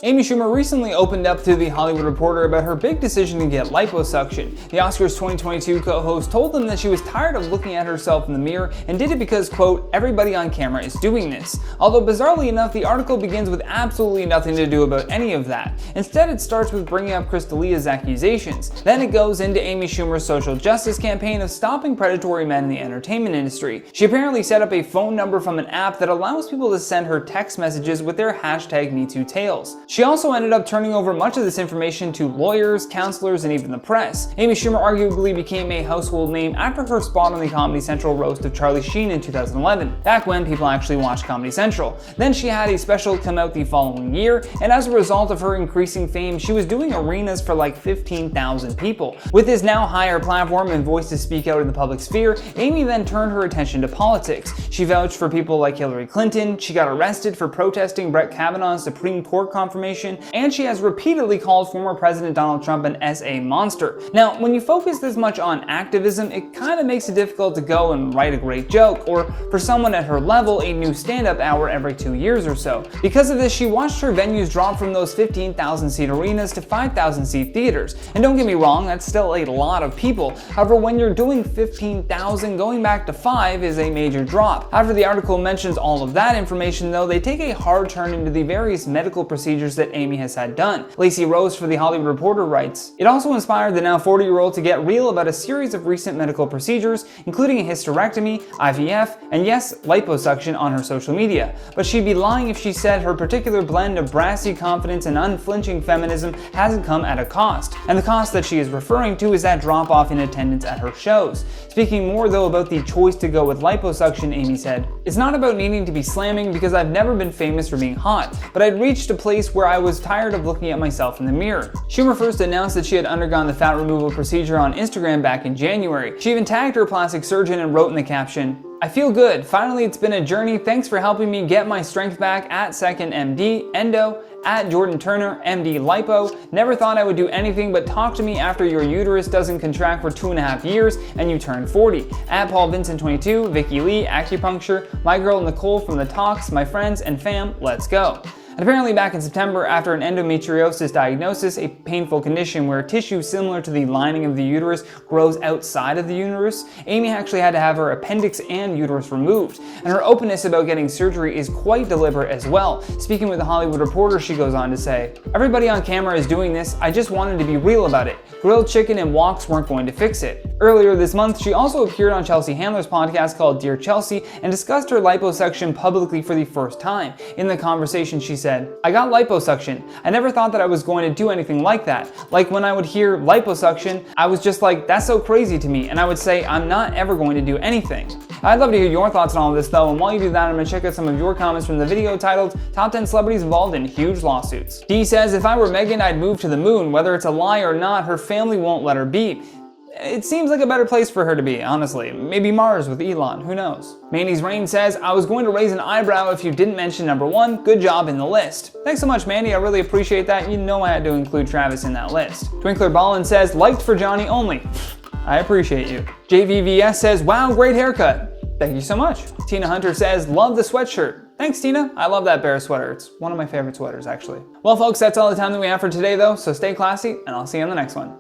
Amy Schumer recently opened up to The Hollywood Reporter about her big decision to get liposuction. The Oscars 2022 co-host told them that she was tired of looking at herself in the mirror and did it because, quote, everybody on camera is doing this. Although bizarrely enough, the article begins with absolutely nothing to do about any of that. Instead, it starts with bringing up Chris D'Elia's accusations. Then it goes into Amy Schumer's social justice campaign of stopping predatory men in the entertainment industry. She apparently set up a phone number from an app that allows people to send her text messages with their hashtag #MeTooTales. She also ended up turning over much of this information to lawyers, counselors, and even the press. Amy Schumer arguably became a household name after her spot on the Comedy Central roast of Charlie Sheen in 2011, back when people actually watched Comedy Central. Then she had a special come out the following year, and as a result of her increasing fame, she was doing arenas for like 15,000 people. With his now higher platform and voice to speak out in the public sphere, Amy then turned her attention to politics. She vouched for people like Hillary Clinton, she got arrested for protesting Brett Kavanaugh's Supreme Court confirmation, and she has repeatedly called former President Donald Trump an SA monster. Now, when you focus this much on activism, it kind of makes it difficult to go and write a great joke, or for someone at her level, a new stand-up hour every 2 years or so. Because of this, she watched her venues drop from those 15,000 seat arenas to 5,000 seat theaters. And don't get me wrong, that's still a lot of people. However, when you're doing 15,000, going back to 5 is a major drop. After the article mentions all of that information though, they take a hard turn into the various medical procedures that Amy has had done. Lacey Rose for The Hollywood Reporter writes, "It also inspired the now 40-year-old to get real about a series of recent medical procedures, including a hysterectomy, IVF, and yes, liposuction on her social media. But she'd be lying if she said her particular blend of brassy confidence and unflinching feminism hasn't come at a cost. And the cost that she is referring to is that drop-off in attendance at her shows." Speaking more though about the choice to go with liposuction, Amy said, "It's not about needing to be slamming because I've never been famous for being hot, but I'd reached a place where I was tired of looking at myself in the mirror." Schumer first announced that she had undergone the fat removal procedure on Instagram back in January. She even tagged her plastic surgeon and wrote in the caption, "I feel good. Finally, it's been a journey. Thanks for helping me get my strength back at 2ndMD, Endo, at Jordan Turner, MD Lipo. Never thought I would do anything but talk to me after your uterus doesn't contract for 2.5 years and you turn 40. At Paul Vincent 22, Vicky Lee, Acupuncture, my girl Nicole from the Talks, my friends and fam, let's go." And apparently back in September, after an endometriosis diagnosis, a painful condition where tissue similar to the lining of the uterus grows outside of the uterus, Amy actually had to have her appendix and uterus removed. And her openness about getting surgery is quite deliberate as well. Speaking with The Hollywood Reporter, she goes on to say, "Everybody on camera is doing this, I just wanted to be real about it. Grilled chicken and walks weren't going to fix it." Earlier this month, she also appeared on Chelsea Handler's podcast called Dear Chelsea and discussed her liposuction publicly for the first time. In the conversation, she said, "I got liposuction. I never thought that I was going to do anything like that. Like when I would hear liposuction, I was just like, that's so crazy to me, and I would say, I'm not ever going to do anything." I'd love to hear your thoughts on all of this though, and while you do that, I'm going to check out some of your comments from the video titled Top 10 Celebrities Involved in Huge Lawsuits. D says, "If I were Meghan, I'd move to the moon. Whether it's a lie or not, her family won't let her be. It seems like a better place for her to be, honestly. Maybe Mars with Elon, who knows?" Mandy's Rain says, "I was going to raise an eyebrow if you didn't mention number 1. Good job in the list." Thanks so much, Mandy. I really appreciate that. You know I had to include Travis in that list. Twinkler Ballin says, "Liked for Johnny only." I appreciate you. JVVS says, "Wow, great haircut." Thank you so much. Tina Hunter says, "Love the sweatshirt." Thanks, Tina. I love that bear sweater. It's one of my favorite sweaters, actually. Well, folks, that's all the time that we have for today, though, so stay classy, and I'll see you on the next one.